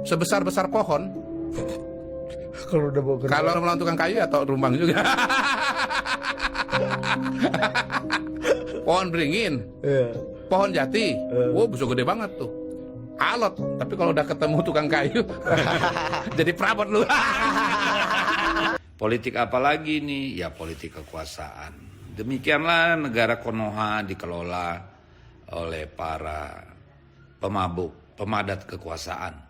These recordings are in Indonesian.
sebesar-besar pohon. Kalau udah bawa kerja. Kalau melawan tukang kayu atau rumbang juga. Pohon beringin, Iya. pohon jati, bisa gede banget tuh. Alot, tapi kalau udah ketemu tukang kayu, jadi perabot lu. Politik apa lagi nih? Ya politik kekuasaan. Demikianlah negara Konoha dikelola oleh para pemabuk, pemadat kekuasaan.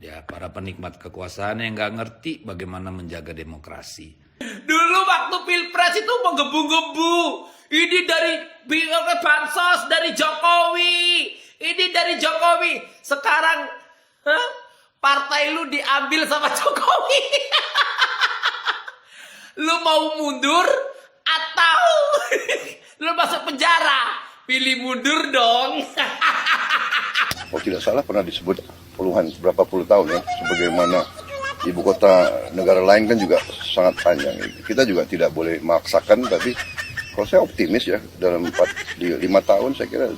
Ya, para penikmat kekuasaan yang nggak ngerti bagaimana menjaga demokrasi. Dulu waktu pilpres itu menggebu-gebu. Ini dari bansos dari Jokowi. Ini dari Jokowi. Sekarang partai lu diambil sama Jokowi. Lu mau mundur atau lu masuk penjara? Pilih mundur dong. Kalau tidak salah pernah disebut puluhan, berapa puluh tahun ya, sebagaimana ibu kota negara lain kan juga sangat panjang. Kita juga tidak boleh memaksakan, tapi kalau saya optimis ya, dalam 5 tahun saya kira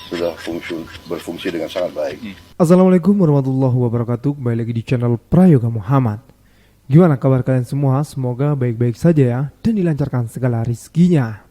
sudah berfungsi dengan sangat baik. Assalamualaikum warahmatullahi wabarakatuh. Kembali lagi di channel Prayoga Muhammad. Gimana kabar kalian semua? Semoga baik-baik saja ya, dan dilancarkan segala rizkinya.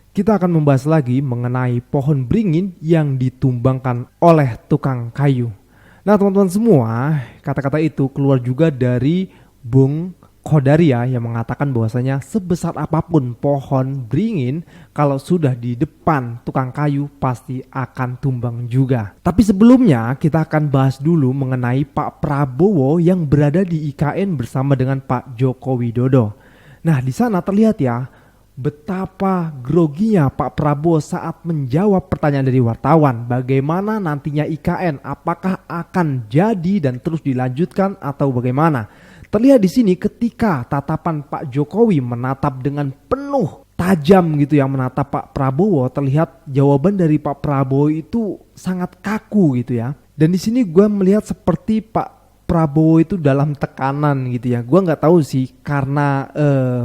Kita akan membahas lagi mengenai pohon beringin yang ditumbangkan oleh tukang kayu. Nah teman-teman semua, kata-kata itu keluar juga dari Bung Khodaria yang mengatakan bahwasanya sebesar apapun pohon beringin, kalau sudah di depan tukang kayu pasti akan tumbang juga. Tapi sebelumnya kita akan bahas dulu mengenai Pak Prabowo yang berada di IKN bersama dengan Pak Joko Widodo. Nah di sana terlihat ya betapa groginya Pak Prabowo saat menjawab pertanyaan dari wartawan. Bagaimana nantinya IKN, apakah akan jadi dan terus dilanjutkan atau bagaimana? Terlihat di sini ketika tatapan Pak Jokowi menatap dengan penuh tajam gitu ya, menatap Pak Prabowo, terlihat jawaban dari Pak Prabowo itu sangat kaku gitu ya. Dan di sini gue melihat seperti Pak Prabowo itu dalam tekanan gitu ya. Gue nggak tahu sih karena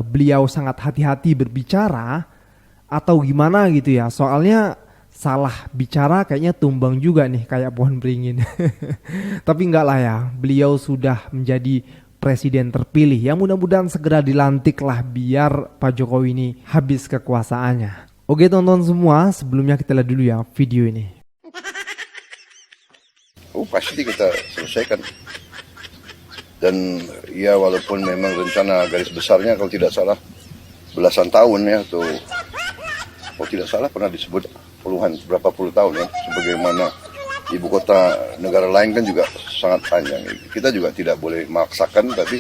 beliau sangat hati-hati berbicara atau gimana gitu ya. Soalnya salah bicara kayaknya tumbang juga nih kayak pohon beringin. Tapi enggak lah ya, beliau sudah menjadi presiden terpilih yang mudah-mudahan segera dilantik lah biar Pak Jokowi ini habis kekuasaannya. Oke teman-teman semua, sebelumnya kita lihat dulu ya video ini. Pasti kita selesaikan. Dan ya walaupun memang rencana garis besarnya kalau tidak salah belasan tahun ya, atau kalau tidak salah pernah disebut puluhan, berapa puluh tahun ya, sebagaimana ibu kota negara lain kan juga sangat panjang. Kita juga tidak boleh memaksakan, tapi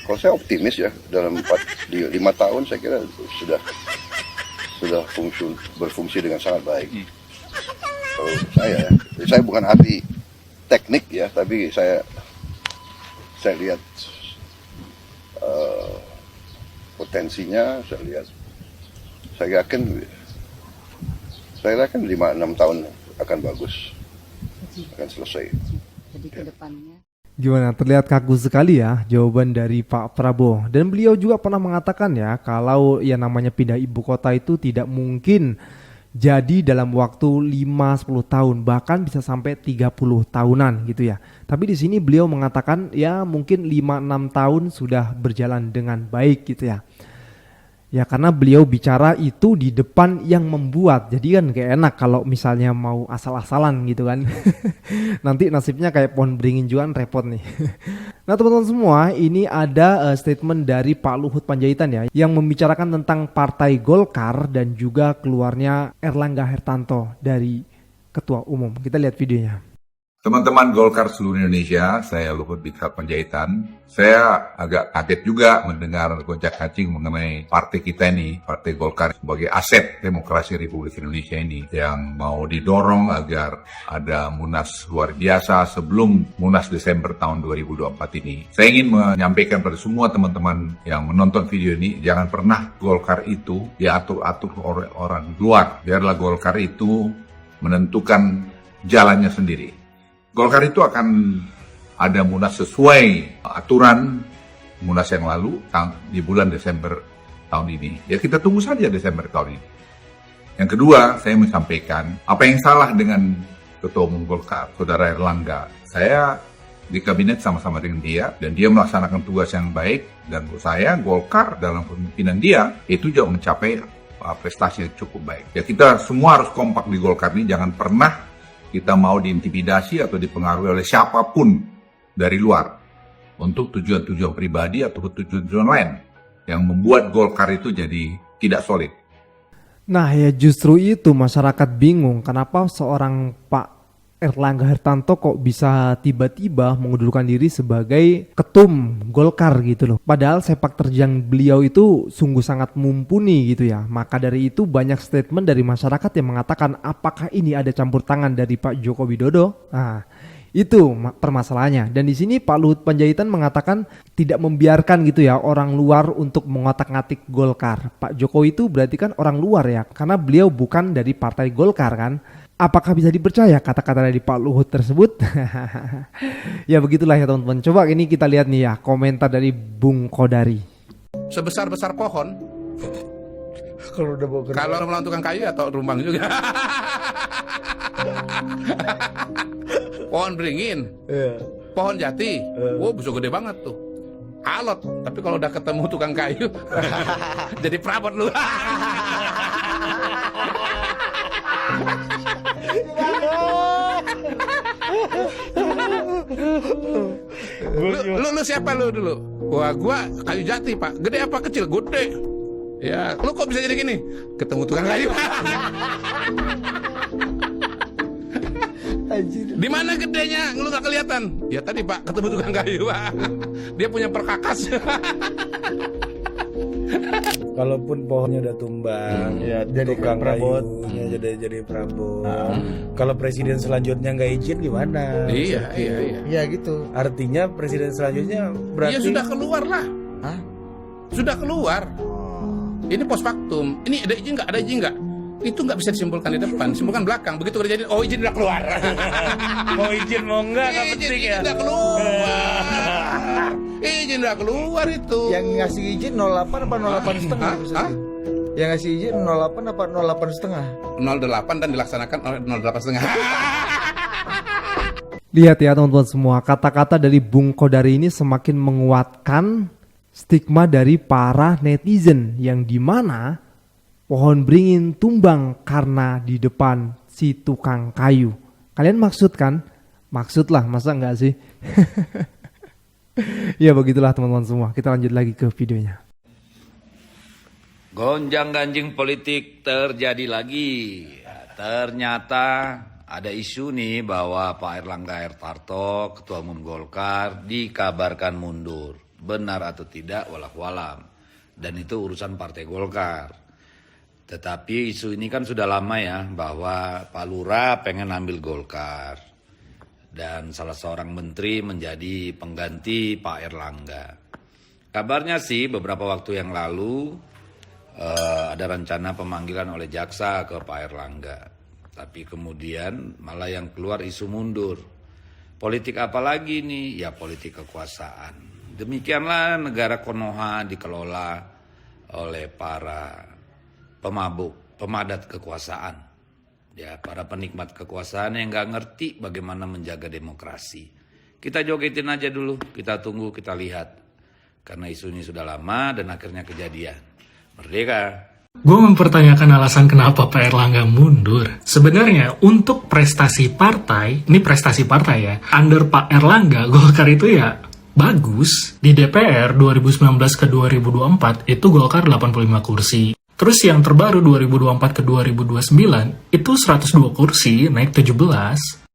kalau saya optimis ya, dalam 5 tahun saya kira sudah berfungsi dengan sangat baik. Kalau saya bukan ahli teknik ya, tapi saya lihat potensinya, saya yakin 5-6 tahun akan bagus, akan selesai. Jadi ke depannya. Gimana, terlihat kaku sekali ya jawaban dari Pak Prabowo. Dan beliau juga pernah mengatakan ya, kalau yang namanya pindah ibu kota itu tidak mungkin jadi dalam waktu 5-10 tahun, bahkan bisa sampai 30 tahunan gitu ya. Tapi di sini beliau mengatakan ya mungkin 5-6 tahun sudah berjalan dengan baik gitu ya. Ya karena beliau bicara itu di depan yang membuat. Jadi kan gak enak kalau misalnya mau asal-asalan gitu kan. Nanti nasibnya kayak pohon beringin juga kan repot nih. Nah teman-teman semua, ini ada statement dari Pak Luhut Panjaitan ya, yang membicarakan tentang Partai Golkar dan juga keluarnya Erlangga Hartarto dari Ketua Umum. Kita lihat videonya. Teman-teman Golkar seluruh Indonesia, saya Luhut Binsar Panjaitan. Saya agak kaget juga mendengar gonjak-ganjing mengenai partai kita ini, Partai Golkar sebagai aset demokrasi Republik Indonesia ini, yang mau didorong agar ada munas luar biasa sebelum munas Desember tahun 2024 ini. Saya ingin menyampaikan pada semua teman-teman yang menonton video ini, jangan pernah Golkar itu diatur-atur oleh orang luar. Biarlah Golkar itu menentukan jalannya sendiri. Golkar itu akan ada munas sesuai aturan munas yang lalu di bulan Desember tahun ini. Ya kita tunggu saja Desember tahun ini. Yang kedua, saya menyampaikan apa yang salah dengan Ketua Umum Golkar, Saudara Erlangga. Saya di kabinet sama-sama dengan dia, dan dia melaksanakan tugas yang baik, dan menurut saya Golkar dalam kepemimpinan dia itu juga mencapai prestasi yang cukup baik. Ya, kita semua harus kompak di Golkar ini, jangan pernah kita mau diintimidasi atau dipengaruhi oleh siapapun dari luar untuk tujuan-tujuan pribadi atau tujuan-tujuan lain yang membuat Golkar itu jadi tidak solid. Nah ya justru itu masyarakat bingung kenapa seorang Pak Erlangga Hartarto kok bisa tiba-tiba mengundurkan diri sebagai ketum Golkar gitu loh. Padahal sepak terjang beliau itu sungguh sangat mumpuni gitu ya. Maka dari itu banyak statement dari masyarakat yang mengatakan apakah ini ada campur tangan dari Pak Joko Widodo? Nah, itu permasalahannya. Dan di sini Pak Luhut Panjaitan mengatakan tidak membiarkan gitu ya orang luar untuk mengotak-ngatik Golkar. Pak Jokowi itu berarti kan orang luar ya, karena beliau bukan dari partai Golkar kan. Apakah bisa dipercaya kata-kata dari Pak Luhut tersebut? Ya begitulah ya teman-teman. Coba ini kita lihat nih ya komentar dari Bung Kodari. Sebesar-besar pohon. Kalau melawan tukang kayu atau rumbang juga. Pohon beringin, pohon jati, bisa gede banget tuh. Alot, tapi kalau udah ketemu tukang kayu, jadi perabot lu. Lu siapa lu dulu? Wah, gua kayu jati, Pak. Gede apa kecil? Gede. Ya, lu kok bisa jadi gini? Ketemu tukang kayu. Di mana gedenya? Lu gak kelihatan. Ya tadi, Pak, ketemu tukang kayu, Pak. Dia punya perkakas. Kalaupun pohonnya udah tumbang, ya jadi tukang kayunya jadi perabot. Kalau presiden selanjutnya nggak izin gimana? Iya gitu. Artinya presiden selanjutnya berarti ya sudah keluar lah. Sudah keluar. Ini post factum. Ini ada izin nggak? Ada izin nggak? Itu nggak bisa disimpulkan di depan, disimpulkan belakang. Begitu terjadi, oh izin udah keluar. mau izin mau nggak penting ya. Izin udah keluar. Izin udah keluar itu. Yang ngasih izin 08 apa 08 setengah? Yang ngasih izin 08 apa 08 setengah? 08 dan dilaksanakan oleh 08 setengah. Lihat ya teman-teman semua, kata-kata dari Bung Kodari ini semakin menguatkan stigma dari para netizen yang dimana pohon beringin tumbang karena di depan si tukang kayu. Kalian maksud kan? Maksud lah, masa enggak sih? Ya begitulah teman-teman semua. Kita lanjut lagi ke videonya. Gonjang-ganjing politik terjadi lagi. Ternyata ada isu nih bahwa Pak Erlangga Hartarto, Ketua Umum Golkar, dikabarkan mundur. Benar atau tidak, wallahualam. Dan itu urusan Partai Golkar. Tetapi isu ini kan sudah lama ya, bahwa Pak Lurah pengen ambil Golkar. Dan salah seorang menteri menjadi pengganti Pak Erlangga. Kabarnya sih beberapa waktu yang lalu ada rencana pemanggilan oleh jaksa ke Pak Erlangga. Tapi kemudian malah yang keluar isu mundur. Politik apa lagi nih? Ya politik kekuasaan. Demikianlah negara Konoha dikelola oleh para pemabuk, pemadat kekuasaan. Ya, para penikmat kekuasaan yang nggak ngerti bagaimana menjaga demokrasi. Kita jogetin aja dulu, kita tunggu, kita lihat. Karena isu ini sudah lama dan akhirnya kejadian. Merdeka! Gue mempertanyakan alasan kenapa Pak Erlangga mundur. Sebenarnya untuk prestasi partai, ini prestasi partai ya, under Pak Erlangga, Golkar itu ya bagus. Di DPR 2019 ke 2024 itu Golkar 85 kursi. Terus yang terbaru 2024 ke 2029 itu 102 kursi, naik 17.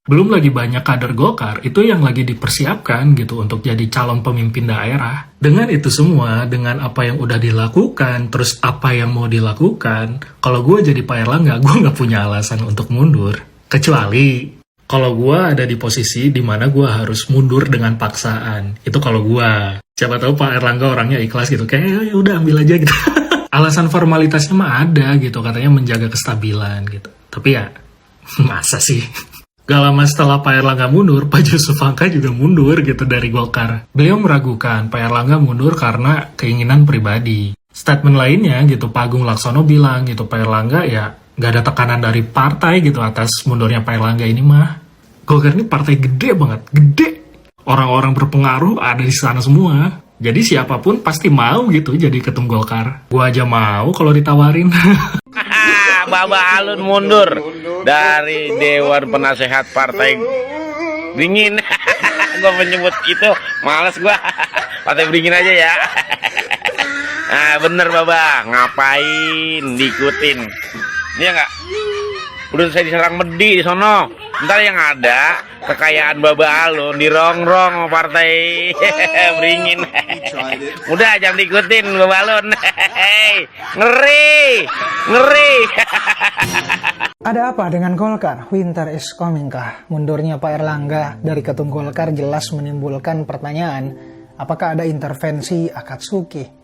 Belum lagi banyak kader Golkar itu yang lagi dipersiapkan gitu untuk jadi calon pemimpin daerah. Dengan itu semua, dengan apa yang udah dilakukan, terus apa yang mau dilakukan, kalau gue jadi Pak Erlangga, gue nggak punya alasan untuk mundur. Kecuali kalau gue ada di posisi di mana gue harus mundur dengan paksaan. Itu kalau gue. Siapa tahu Pak Erlangga orangnya ikhlas gitu, kayak ya udah ambil aja gitu. Alasan formalitasnya mah ada gitu, katanya menjaga kestabilan gitu. Tapi ya, masa sih? Gak lama setelah Pak Erlangga mundur, Pak Jusuf Hamka juga mundur gitu dari Golkar. Beliau meragukan Pak Erlangga mundur karena keinginan pribadi. Statement lainnya gitu, Pak Agung Laksono bilang gitu, Pak Erlangga ya gak ada tekanan dari partai gitu atas mundurnya Pak Erlangga ini mah. Golkar ini partai gede banget, gede. Orang-orang berpengaruh ada di sana semua. Jadi siapapun pasti mau gitu jadi ketum Golkar. Gua aja mau kalau ditawarin. Baba Alun mundur dari Dewan Penasehat Partai Beringin. Gue menyebut itu, males gue. Partai Beringin aja ya. Nah bener Baba, ngapain diikutin? Iya nggak? Udah saya diserang Medi di sono. Ntar yang ada kekayaan Baba Alun dirongrong sama Partai Beringin. Udah jangan diikutin Baba Alun. Ngeri, ngeri. Ada apa dengan Golkar? Winter is coming kah? Mundurnya Pak Erlangga dari ketum Golkar jelas menimbulkan pertanyaan, apakah ada intervensi Akatsuki?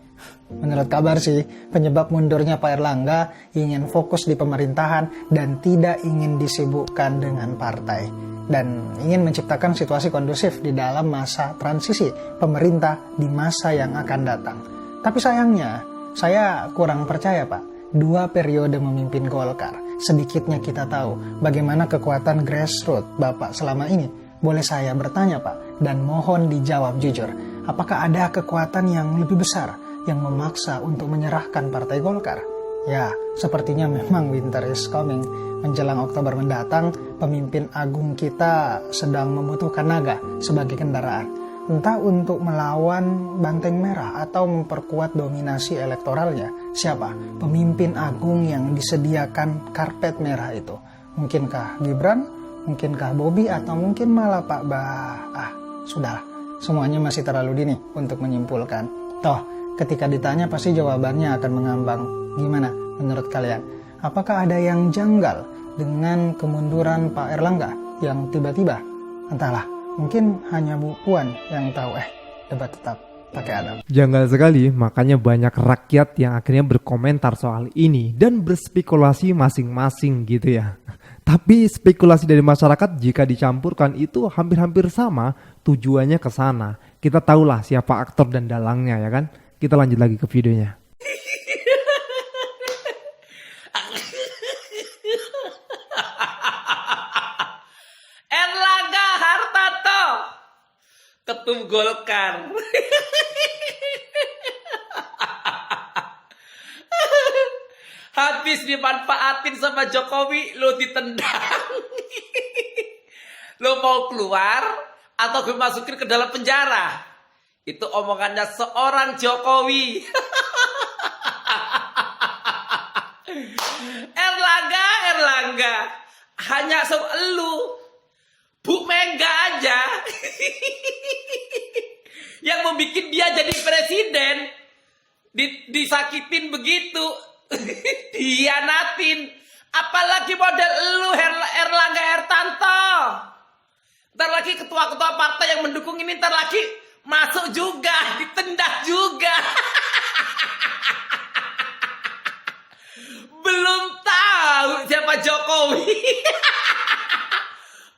Menurut kabar sih, penyebab mundurnya Pak Erlangga ingin fokus di pemerintahan dan tidak ingin disibukkan dengan partai. Dan ingin menciptakan situasi kondusif di dalam masa transisi pemerintah di masa yang akan datang. Tapi sayangnya, saya kurang percaya Pak. 2 periode memimpin Golkar, sedikitnya kita tahu bagaimana kekuatan grassroots Bapak selama ini. Boleh saya bertanya Pak, dan mohon dijawab jujur, apakah ada kekuatan yang lebih besar yang memaksa untuk menyerahkan Partai Golkar? Ya, sepertinya memang winter is coming. Menjelang Oktober mendatang, pemimpin agung kita sedang membutuhkan naga sebagai kendaraan. Entah untuk melawan Banteng Merah atau memperkuat dominasi elektoralnya. Siapa? Pemimpin agung yang disediakan karpet merah itu. Mungkinkah Gibran? Mungkinkah Bobi? Atau mungkin malah Pak sudahlah. Semuanya masih terlalu dini untuk menyimpulkan. Toh, ketika ditanya pasti jawabannya akan mengambang. Gimana menurut kalian? Apakah ada yang janggal dengan kemunduran Pak Erlangga yang tiba-tiba? Entahlah, mungkin hanya Bu Puan yang tahu. Debat tetap pakai Adam. Janggal sekali, makanya banyak rakyat yang akhirnya berkomentar soal ini dan berspekulasi masing-masing gitu ya. Tapi spekulasi dari masyarakat jika dicampurkan itu hampir-hampir sama, tujuannya ke sana. Kita tahulah siapa aktor dan dalangnya ya kan. Kita lanjut lagi ke videonya. Erlangga Hartarto, ketum Golkar. Habis dimanfaatin sama Jokowi, lo ditendang. Lo mau keluar atau gue masukin ke dalam penjara? Itu omongannya seorang Jokowi. Erlangga, hanya lu, Bu Mega aja yang membuat dia jadi presiden, disakitin begitu, dihianatin. Apalagi model lu Erlangga Hartarto. Ntar lagi ketua-ketua partai yang mendukung ini ntar lagi masuk juga, ditendah juga. Belum tahu siapa Jokowi.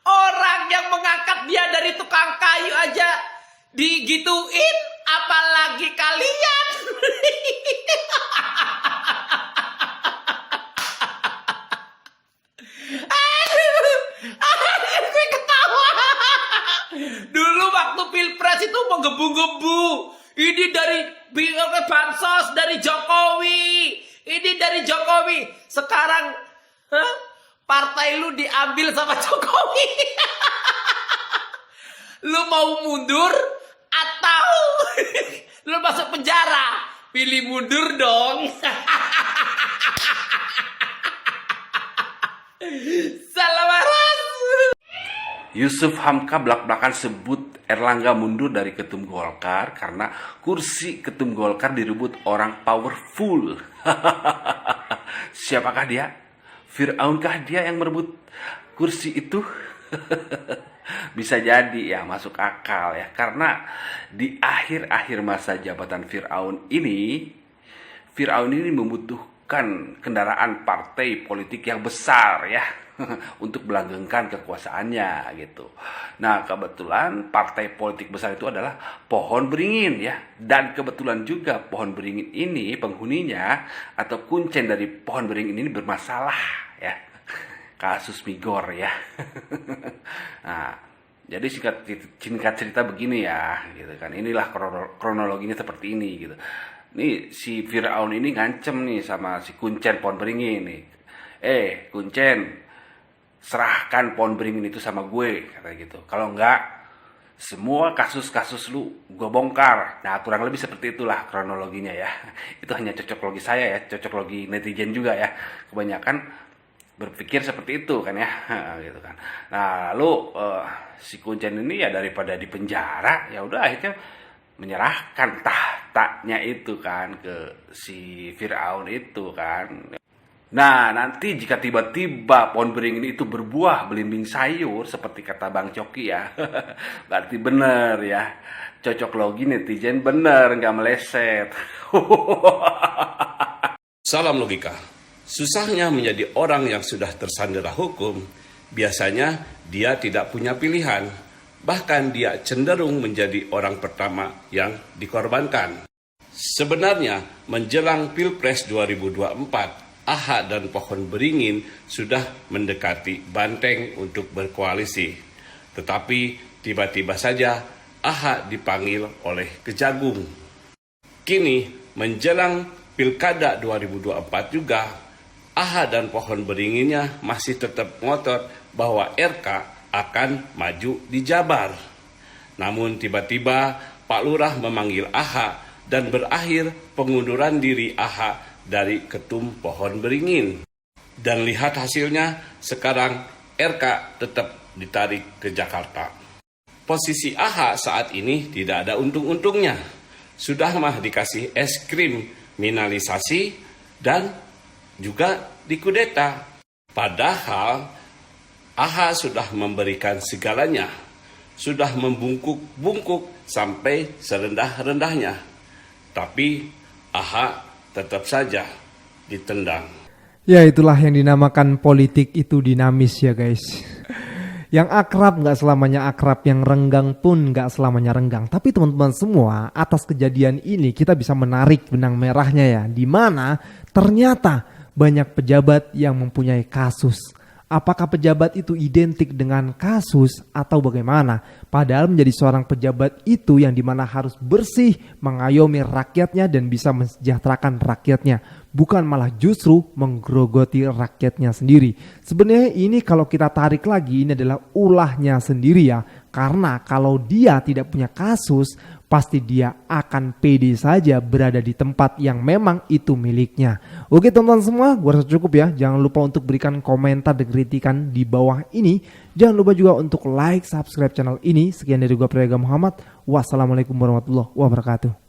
Orang yang mengangkat dia dari tukang kayu aja digituin, apalagi kalian. Gue ketawa. Dulu waktu pilpres itu menggebu-gebu. Ini dari bansos dari Jokowi. Ini dari Jokowi. Sekarang partai lu diambil sama Jokowi. Lu mau mundur atau lu masuk penjara? Pilih mundur dong. Salam waras. Yusuf Hamka belak-belakan sebut Erlangga mundur dari ketum Golkar karena kursi ketum Golkar direbut orang powerful. Siapakah dia? Fir'aunkah dia yang merebut kursi itu? Bisa jadi ya, masuk akal ya. Karena di akhir-akhir masa jabatan Fir'aun ini membutuhkan kendaraan partai politik yang besar ya untuk melanggengkan kekuasaannya gitu. Nah, kebetulan partai politik besar itu adalah Pohon Beringin ya. Dan kebetulan juga Pohon Beringin ini penghuninya atau kuncen dari Pohon Beringin ini bermasalah ya. kasus Migor ya. Nah, jadi singkat cerita begini ya, gitu kan. Inilah kronologinya seperti ini gitu. Nih si Firaun ini ngancem nih sama si Kuncen Pohon Beringin nih. Kuncen, serahkan Pohon Beringin itu sama gue, kata gitu. Kalau enggak, semua kasus-kasus lu gue bongkar. Nah, kurang lebih seperti itulah kronologinya ya. Itu hanya cocok logi saya ya, cocok logi netizen juga ya. Kebanyakan berpikir seperti itu kan ya, gitu kan. Nah, lalu si Kuncen ini ya daripada di penjara, ya udah akhirnya menyerahkan tahtanya itu kan ke si Firaun itu kan. Nah, nanti jika tiba-tiba pohon beringin itu berbuah belimbing sayur seperti kata Bang Coki ya, berarti bener ya, cocok logi netizen bener, nggak meleset. Salam logika. Susahnya menjadi orang yang sudah tersandera hukum, biasanya dia tidak punya pilihan. Bahkan dia cenderung menjadi orang pertama yang dikorbankan. Sebenarnya menjelang Pilpres 2024, AHA dan Pohon Beringin sudah mendekati banteng untuk berkoalisi. Tetapi tiba-tiba saja AHA dipanggil oleh Kejagung. Kini menjelang Pilkada 2024 juga, AHA dan Pohon Beringinnya masih tetap ngotot bahwa RK akan maju di Jabar. Namun tiba-tiba Pak Lurah memanggil AHA dan berakhir pengunduran diri AHA dari Ketum Pohon Beringin. Dan lihat hasilnya, sekarang RK tetap ditarik ke Jakarta. Posisi AHA saat ini tidak ada untung-untungnya. Sudah mah dikasih es krim minalisasi dan juga dikudeta. Padahal AHA sudah memberikan segalanya. Sudah membungkuk-bungkuk sampai serendah-rendahnya. Tapi AHA tetap saja ditendang. Ya, itulah yang dinamakan politik itu dinamis ya guys. Yang akrab gak selamanya akrab, yang renggang pun gak selamanya renggang. Tapi teman-teman semua, atas kejadian ini kita bisa menarik benang merahnya ya. Dimana ternyata banyak pejabat yang mempunyai kasus. Apakah pejabat itu identik dengan kasus atau bagaimana? Padahal menjadi seorang pejabat itu yang dimana harus bersih, mengayomi rakyatnya dan bisa mensejahterakan rakyatnya. Bukan malah justru menggerogoti rakyatnya sendiri. Sebenarnya ini kalau kita tarik lagi, ini adalah ulahnya sendiri ya. Karena kalau dia tidak punya kasus, pasti dia akan pede saja berada di tempat yang memang itu miliknya. Oke teman-teman semua, gue rasa cukup ya. Jangan lupa untuk berikan komentar dan kritikan di bawah ini. Jangan lupa juga untuk like, subscribe channel ini. Sekian dari gue Prayoga Muhammad. Wassalamualaikum warahmatullahi wabarakatuh.